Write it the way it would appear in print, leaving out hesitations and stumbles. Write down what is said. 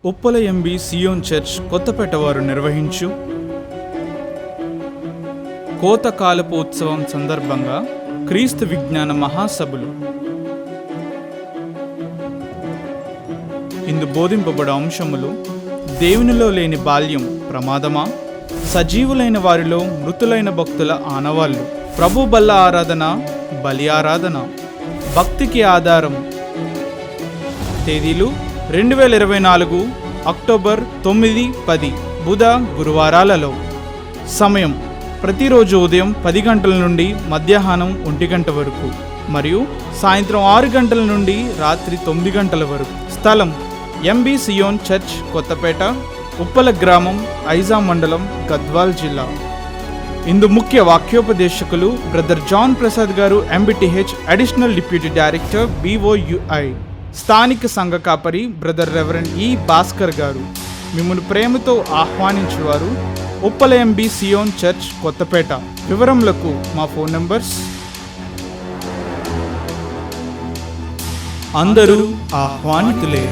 Uppala MB సియోన్ church Kothapeta వారు నిర్వహించు కోతకాలపు ఉత్సవం సందర్భంగా క్రీస్తు విజ్ఞాన మహాసభలు. ఇందు బోధింపబడ అంశములు: దేవునిలో లేని బాల్యం ప్రమాదమా, సజీవులైన వారిలో మృతులైన భక్తుల ఆనవాళ్లు, ప్రభు బల్ల ఆరాధన, బలి ఆరాధన, భక్తికి ఆధారం. తేదీలు 2024 అక్టోబర్ 9, 10 బుధ గురువారాలలో. సమయం ప్రతిరోజు ఉదయం 10 గంటల నుండి మధ్యాహ్నం 1 గంట వరకు మరియు సాయంత్రం 6 గంటల నుండి రాత్రి 9 గంటల వరకు. స్థలం: ఎంబీ సియోన్ చర్చ్ కొత్తపేట, ఉప్పల గ్రామం, ఐజా మండలం, గద్వాల్ జిల్లా. ఇందు ముఖ్య వాక్యోపదేశకులు బ్రదర్ జాన్ ప్రసాద్ గారు, MBTH additional deputy director, BOUI. స్థానిక సంఘ కాపరి బ్రదర్ రెవరెండ్ ఈ భాస్కర్ గారు. మిమ్మల్ని ప్రేమతో ఆహ్వానించేవారు ఉప్పల ఎంబీ సియోన్ చర్చ్ కొత్తపేట. వివరములకు మా ఫోన్ నంబర్స్. అందరూ ఆహ్వానితులే.